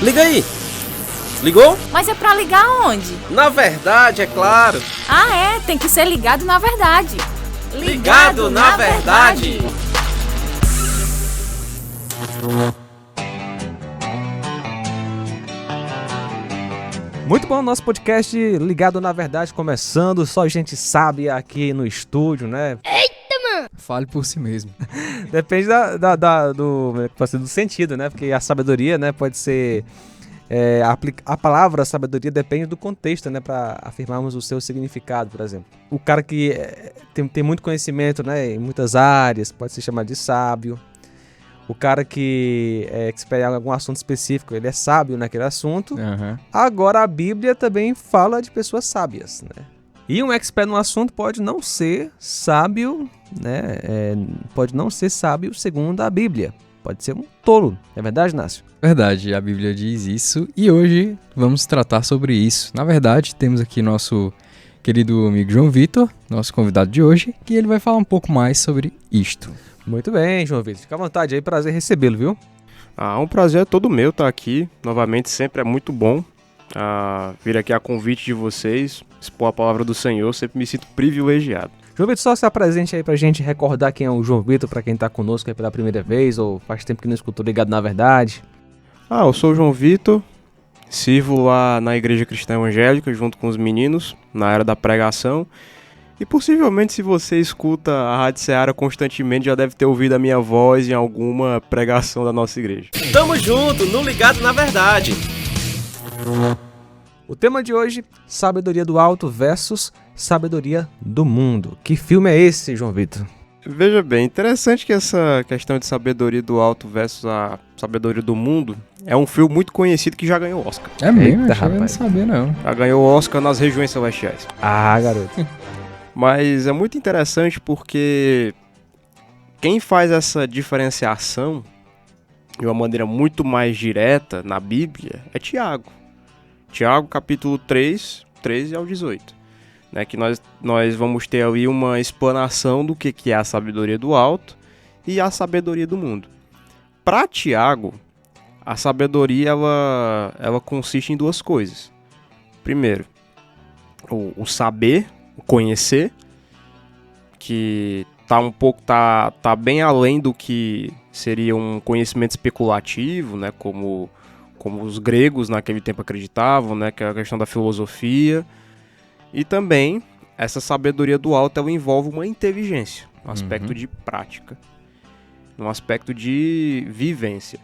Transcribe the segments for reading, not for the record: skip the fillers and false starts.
Liga aí! Ligou? Mas é pra ligar onde? Na verdade, é claro! Ah, é? Tem que ser ligado na verdade. Ligado na verdade! Muito bom, nosso podcast Ligado na Verdade começando, só gente sábia aqui no estúdio, né? Fale por si mesmo. Depende do sentido, né? Porque a sabedoria, né, pode ser... a palavra sabedoria depende do contexto, né? Para afirmarmos o seu significado, por exemplo. O cara que tem muito conhecimento, né, em muitas áreas pode ser chamado de sábio. O cara que é expert em algum assunto específico, ele é sábio naquele assunto. Uhum. Agora, a Bíblia também fala de pessoas sábias, né? E um expert no assunto pode não ser sábio, né? Pode não ser sábio segundo a Bíblia. Pode ser um tolo. É verdade, Nácio? Verdade, a Bíblia diz isso e hoje vamos tratar sobre isso. Na verdade, temos aqui nosso querido amigo João Vitor, nosso convidado de hoje, que ele vai falar um pouco mais sobre isto. Muito bem, João Vitor. Fica à vontade aí, prazer recebê-lo, viu? Um prazer é todo meu estar aqui. Novamente, sempre é muito bom vir aqui a convite de vocês, expor a palavra do Senhor. Sempre me sinto privilegiado. João Vitor, só se apresente aí pra gente recordar quem é o João Vitor, pra quem tá conosco aí pela primeira vez, ou faz tempo que não escutou Ligado na Verdade. Eu sou o João Vitor, sirvo lá na Igreja Cristã Evangélica, junto com os meninos, na área da pregação. E possivelmente, se você escuta a Rádio Seara constantemente, já deve ter ouvido a minha voz em alguma pregação da nossa igreja. Tamo junto no Ligado na Verdade! O tema de hoje, sabedoria do alto versus sabedoria do mundo. Que filme é esse, João Vitor? Veja bem, interessante que essa questão de sabedoria do alto versus a sabedoria do mundo é um filme muito conhecido que já ganhou Oscar. É mesmo? Eita, Eu não rapaz. sabia não. Já ganhou Oscar nas regiões celestiais. Ah, garoto. Mas é muito interessante porque quem faz essa diferenciação de uma maneira muito mais direta na Bíblia é Tiago. Tiago, capítulo 3, 13 ao 18. Né, que nós vamos ter ali uma explanação do que é a sabedoria do alto e a sabedoria do mundo. Para Tiago, a sabedoria ela consiste em duas coisas. Primeiro, o saber, o conhecer, que tá bem além do que seria um conhecimento especulativo, né, como os gregos naquele tempo acreditavam, né, que é a questão da filosofia. E também essa sabedoria do alto ela envolve uma inteligência, um aspecto de prática, um aspecto de vivência.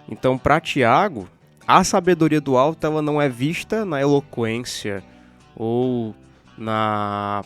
Então, para Tiago, a sabedoria do alto ela não é vista na eloquência ou na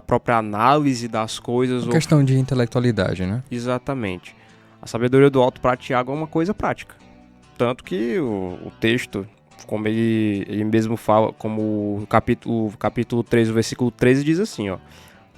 própria análise das coisas. Uma questão de intelectualidade, né? Exatamente. A sabedoria do alto para Tiago é uma coisa prática. Tanto que o texto, como ele mesmo fala, como o capítulo 3, o versículo 13 diz assim, ó: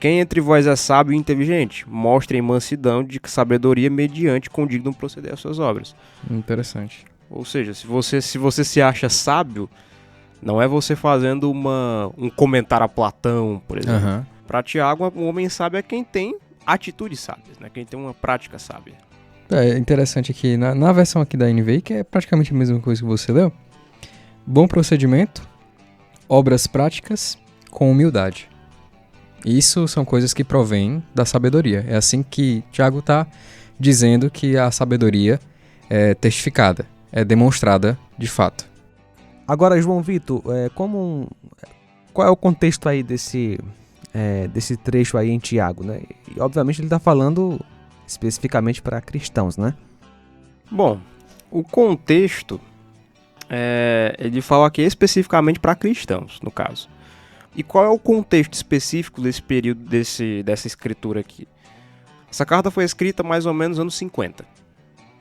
quem entre vós é sábio e inteligente, mostrem mansidão de sabedoria mediante condigno proceder às suas obras. Interessante. Ou seja, se você se acha sábio, não é você fazendo um comentário a Platão, por exemplo. Uhum. Para Tiago, um homem sábio é quem tem atitudes sábias, né? Quem tem uma prática sábia. É interessante aqui, na versão aqui da NVI, que é praticamente a mesma coisa que você leu, bom procedimento, obras práticas com humildade. Isso são coisas que provêm da sabedoria. É assim que Tiago está dizendo que a sabedoria é testificada, é demonstrada de fato. Agora, João Vitor, qual é o contexto aí desse trecho aí em Tiago, né? E, obviamente, ele está falando especificamente para cristãos, né? Bom, o contexto, ele fala aqui especificamente para cristãos, no caso. E qual é o contexto específico desse período, dessa escritura aqui? Essa carta foi escrita mais ou menos nos anos 50,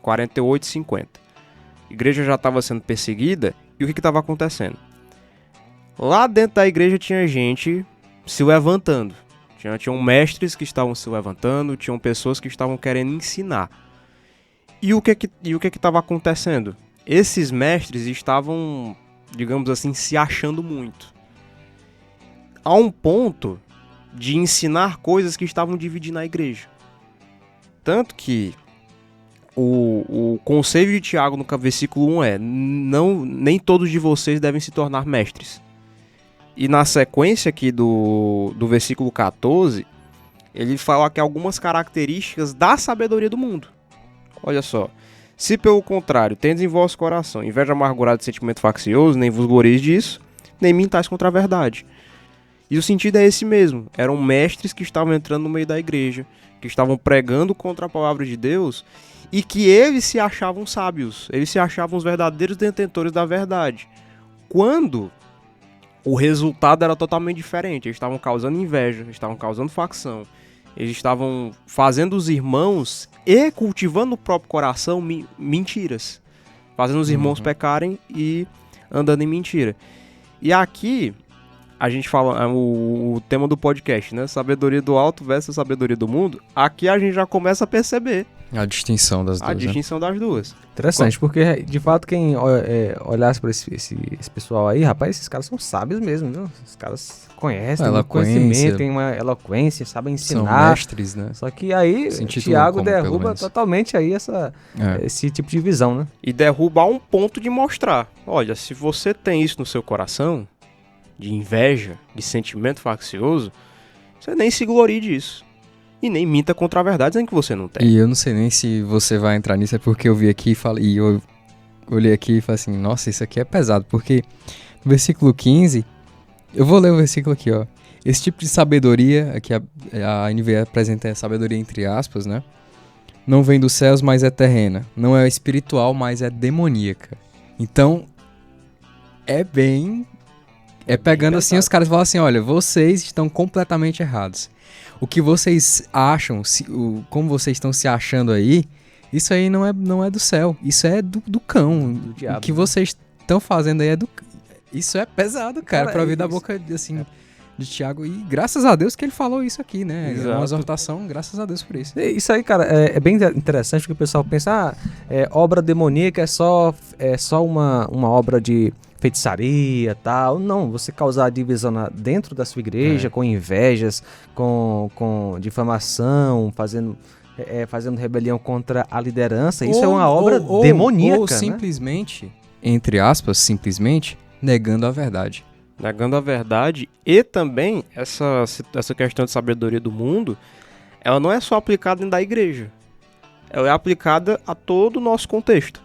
48 e 50. A igreja já estava sendo perseguida, e o que estava acontecendo? Lá dentro da igreja tinha gente se levantando. Tinham mestres que estavam se levantando, tinham pessoas que estavam querendo ensinar. E o que estava acontecendo? Esses mestres estavam, digamos assim, se achando muito. A um ponto de ensinar coisas que estavam dividindo a igreja. Tanto que, o conselho de Tiago no versículo 1 é: nem todos de vocês devem se tornar mestres. E na sequência aqui do versículo 14, ele fala aqui algumas características da sabedoria do mundo. Olha só. Se pelo contrário, tendes em vosso coração inveja amargurada de sentimento faccioso, nem vos gloreis disso, nem mintais contra a verdade. E o sentido é esse mesmo. Eram mestres que estavam entrando no meio da igreja, que estavam pregando contra a palavra de Deus, e que eles se achavam sábios, eles se achavam os verdadeiros detentores da verdade. Quando o resultado era totalmente diferente, eles estavam causando inveja, eles estavam causando facção, eles estavam fazendo os irmãos e cultivando no próprio coração mentiras, fazendo os irmãos pecarem e andando em mentira. E aqui a gente fala o tema do podcast, né? Sabedoria do alto versus sabedoria do mundo. Aqui a gente já começa a perceber A distinção das duas. a distinção das duas. Interessante, porque de fato quem olhasse para esse pessoal aí, rapaz, esses caras são sábios mesmo, viu? Os caras conhecem, têm conhecimento, têm uma eloquência, sabem São ensinar. mestres, né? Só que aí Se o intitulam Tiago como, pelo derruba menos. totalmente aí esse tipo de visão, né? E derrubar um ponto de mostrar. Olha, se você tem isso no seu coração, de inveja, de sentimento faccioso, você nem se glorie disso. E nem minta contra a verdade, dizendo que você não tem. E eu não sei nem se você vai entrar nisso, é porque eu vi aqui e eu olhei aqui e falei assim, nossa, isso aqui é pesado, porque no versículo 15, eu vou ler o versículo aqui, ó. Esse tipo de sabedoria, aqui a NVI apresenta a sabedoria entre aspas, né? Não vem dos céus, mas é terrena. Não é espiritual, mas é demoníaca. Então, é pegando assim, os caras falam assim, olha, vocês estão completamente errados. O que vocês acham, como vocês estão se achando aí, isso aí não é do céu, isso é do cão. Do diabo, o que né? vocês estão fazendo aí isso é pesado, cara, Cara, pra ouvir da isso- boca, assim, de Tiago. E graças a Deus que ele falou isso aqui, né? É Exato. uma exortação, graças a Deus por isso. Isso aí, cara, é bem interessante porque o pessoal pensa, obra demoníaca é só uma obra de feitiçaria e tal. Não, você causar divisão dentro da sua igreja, com invejas, com difamação, fazendo rebelião contra a liderança, isso é uma obra demoníaca, Ou né? simplesmente, entre aspas, simplesmente, negando a verdade. Negando a verdade. E também, essa questão de sabedoria do mundo, ela não é só aplicada dentro da igreja. Ela é aplicada a todo o nosso contexto.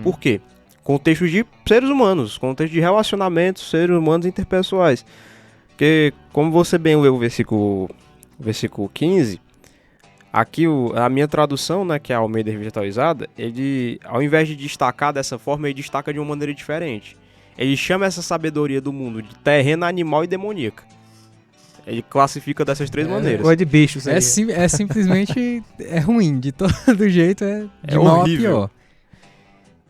Por quê? Contexto de seres humanos, contexto de relacionamentos, seres humanos interpessoais. Porque, como você bem leu o versículo 15, aqui a minha tradução, né, que é a Almeida Revitalizada, ele, ao invés de destacar dessa forma, ele destaca de uma maneira diferente. Ele chama essa sabedoria do mundo de terrena, animal e demoníaca. Ele classifica dessas três maneiras. Coisa de bicho isso aí. É simplesmente é ruim, de todo jeito de mal horrível. a pior.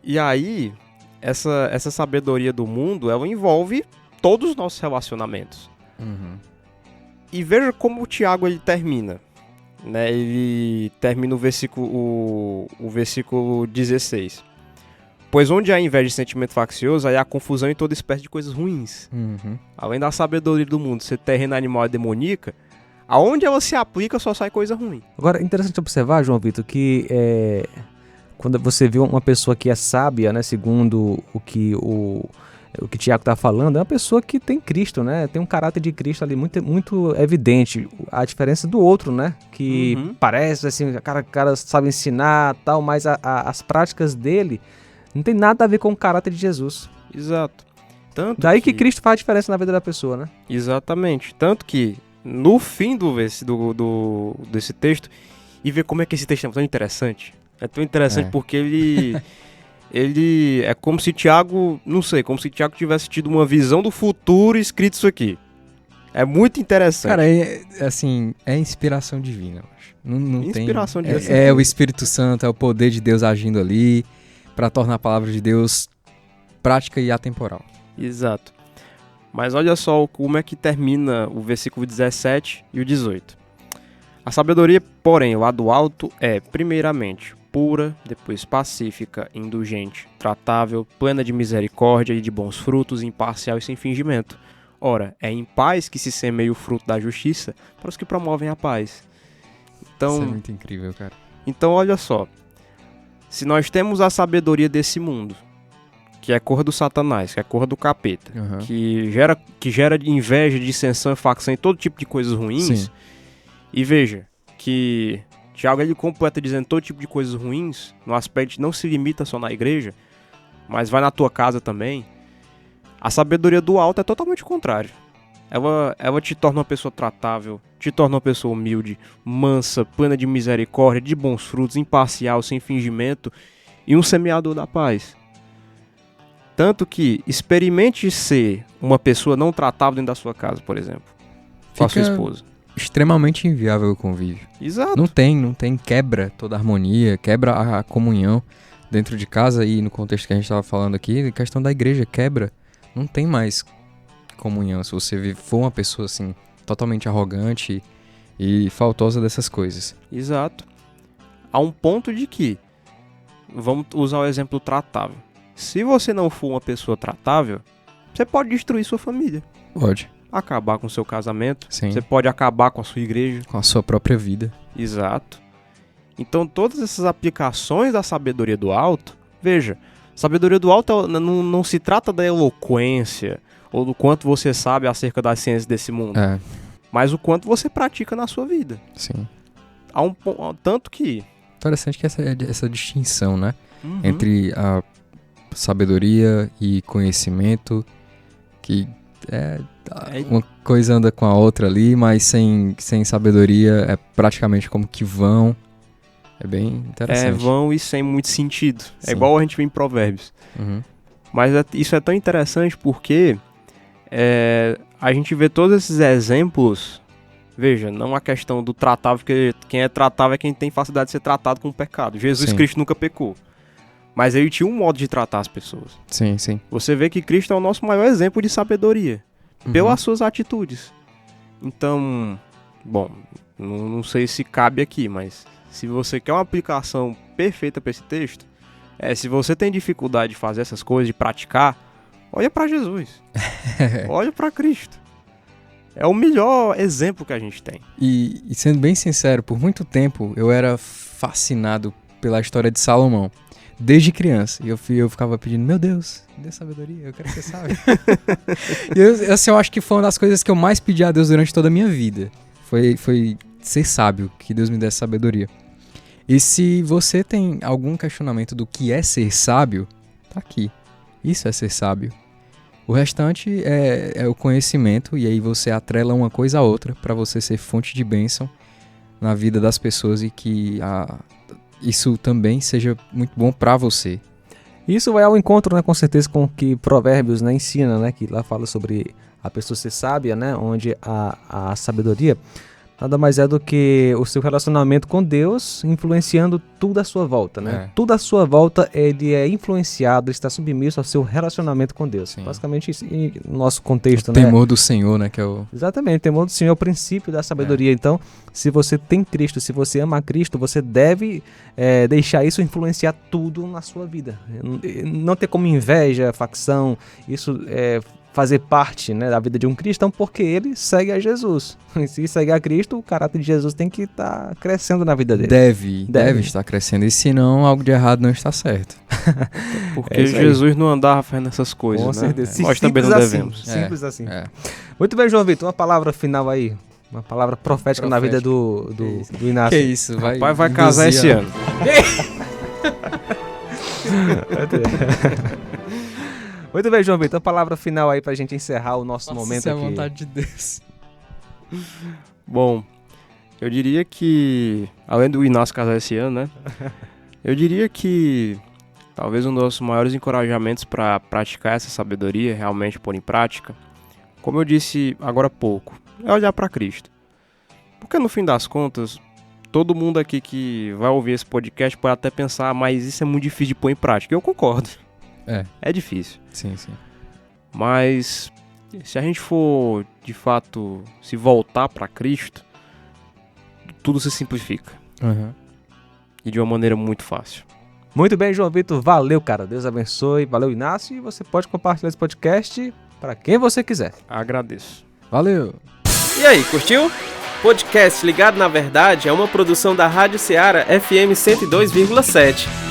E aí, essa sabedoria do mundo, ela envolve todos os nossos relacionamentos. E veja como o Tiago ele termina. Né? Ele termina o versículo 16. Pois onde há inveja e sentimento faccioso, aí há confusão em toda espécie de coisas ruins. Além da sabedoria do mundo ser terreno, animal e demoníaca, aonde ela se aplica só sai coisa ruim. Agora, é interessante observar, João Vitor, que quando você vê uma pessoa que é sábia, né, segundo o que Tiago está falando, é uma pessoa que tem Cristo, né? Tem um caráter de Cristo ali muito, muito evidente. A diferença do outro, né? Que parece assim, o cara sabe ensinar tal, mas as práticas dele não tem nada a ver com o caráter de Jesus. Exato. Tanto Daí que Cristo faz a diferença na vida da pessoa, né? Exatamente. Tanto que no fim desse texto, e ver como é que esse texto é tão interessante. É tão interessante porque ele é como se Tiago, não sei, como se Tiago tivesse tido uma visão do futuro e escrito isso aqui. É muito interessante. Cara, assim, é inspiração divina, eu acho. Não Inspiração tem... divina. É o Espírito Santo, é o poder de Deus agindo ali pra tornar a palavra de Deus prática e atemporal. Exato. Mas olha só como é que termina o versículo 17 e o 18. A sabedoria, porém, lá do alto é, primeiramente, pura, depois pacífica, indulgente, tratável, plena de misericórdia e de bons frutos, imparcial e sem fingimento. Ora, é em paz que se semeia o fruto da justiça para os que promovem a paz. Isso é Então, muito incrível, cara. olha só. Se nós temos a sabedoria desse mundo, que é cor do Satanás, que é cor do capeta, Aham. que gera inveja, dissensão e facção e todo tipo de coisas ruins, Sim. e veja que Tiago ele completa dizendo todo tipo de coisas ruins, no aspecto de não se limita só na igreja, mas vai na tua casa também. A sabedoria do alto é totalmente o contrário. Ela te torna uma pessoa tratável, te torna uma pessoa humilde, mansa, plena de misericórdia, de bons frutos, imparcial, sem fingimento e um semeador da paz. Tanto que experimente ser uma pessoa não tratável dentro da sua casa, por exemplo, com a sua Fica esposa. Extremamente inviável o convívio. Exato. Não tem, quebra toda a harmonia, quebra a comunhão dentro de casa e no contexto que a gente estava falando aqui, questão da igreja, quebra. Não tem mais comunhão se você for uma pessoa assim, totalmente arrogante e faltosa dessas coisas. Exato. A um ponto de que, vamos usar o exemplo tratável. Se você não for uma pessoa tratável, você pode destruir sua família, Pode. acabar com seu casamento, Sim. você pode acabar com a sua igreja. Com a sua própria vida. Exato. Então todas essas aplicações da sabedoria do alto, veja, sabedoria do alto não se trata da eloquência ou do quanto você sabe acerca das ciências desse mundo, É, mas o quanto você pratica na sua vida. sim. Tanto que... Interessante que essa distinção, né? Uhum. Entre a sabedoria e conhecimento, que uma coisa anda com a outra ali, mas sem sabedoria é praticamente como que vão. É bem interessante. É vão e sem muito sentido. Sim. É igual a gente vê em Provérbios. Uhum. Mas isso é tão interessante porque a gente vê todos esses exemplos. Veja, não a questão do tratável, porque quem é tratável é quem tem facilidade de ser tratado com o pecado. Jesus Sim. Cristo nunca pecou. Mas ele tinha um modo de tratar as pessoas. Sim, sim. Você vê que Cristo é o nosso maior exemplo de sabedoria. Pelas suas atitudes. Então, bom, não sei se cabe aqui, mas se você quer uma aplicação perfeita para esse texto, se você tem dificuldade de fazer essas coisas, de praticar, olha para Jesus. Olha para Cristo. É o melhor exemplo que a gente tem. E sendo bem sincero, por muito tempo eu era fascinado pela história de Salomão. Desde criança. E eu ficava pedindo, meu Deus, me dê sabedoria, eu quero ser sábio. E eu acho que foi uma das coisas que eu mais pedi a Deus durante toda a minha vida. Foi ser sábio, que Deus me desse sabedoria. E se você tem algum questionamento do que é ser sábio, tá aqui. Isso é ser sábio. O restante é o conhecimento, e aí você atrela uma coisa a outra para você ser fonte de bênção na vida das pessoas e que isso também seja muito bom para você. Isso vai ao encontro, né, com certeza, com o que Provérbios, né, ensina, né, que lá fala sobre a pessoa ser sábia, né, onde a sabedoria nada mais é do que o seu relacionamento com Deus influenciando tudo à sua volta, né? É. Tudo à sua volta ele é influenciado, está submisso ao seu relacionamento com Deus. Sim. Basicamente isso, e no nosso contexto, O né? temor do Senhor, né, que é o... Exatamente, o temor do Senhor é o princípio da sabedoria. Então, se você tem Cristo, se você ama Cristo, você deve deixar isso influenciar tudo na sua vida. Não ter como inveja, facção, isso fazer parte, né, da vida de um cristão, porque ele segue a Jesus. E se segue a Cristo, o caráter de Jesus tem que estar crescendo na vida dele. Deve estar crescendo, e se não, algo de errado não está certo. Porque isso aí. Jesus não andava fazendo essas coisas, Com né? certeza. Nós também não Simples devemos. assim, simples assim. É. Muito bem, João Vitor, uma palavra final aí. Uma palavra profética na vida do Inácio. Que isso, vai... O pai vai casar esse ano. Muito bem, João Vitor, uma palavra final aí pra gente encerrar o nosso momento Isso é a aqui. vontade de Deus. Bom, eu diria que, além do Inácio casar esse ano, né? Eu diria que talvez um dos nossos maiores encorajamentos para praticar essa sabedoria, realmente pôr em prática, como eu disse agora há pouco, é olhar para Cristo. Porque no fim das contas, todo mundo aqui que vai ouvir esse podcast pode até pensar, mas isso é muito difícil de pôr em prática. Eu concordo. É difícil. Sim, sim. Mas se a gente for, de fato, se voltar para Cristo, tudo se simplifica. Uhum. E de uma maneira muito fácil. Muito bem, João Vitor, valeu, cara. Deus abençoe. Valeu, Inácio. E você pode compartilhar esse podcast para quem você quiser. Agradeço. Valeu! E aí, curtiu? Podcast Ligado na Verdade é uma produção da Rádio Ceará FM 102,7.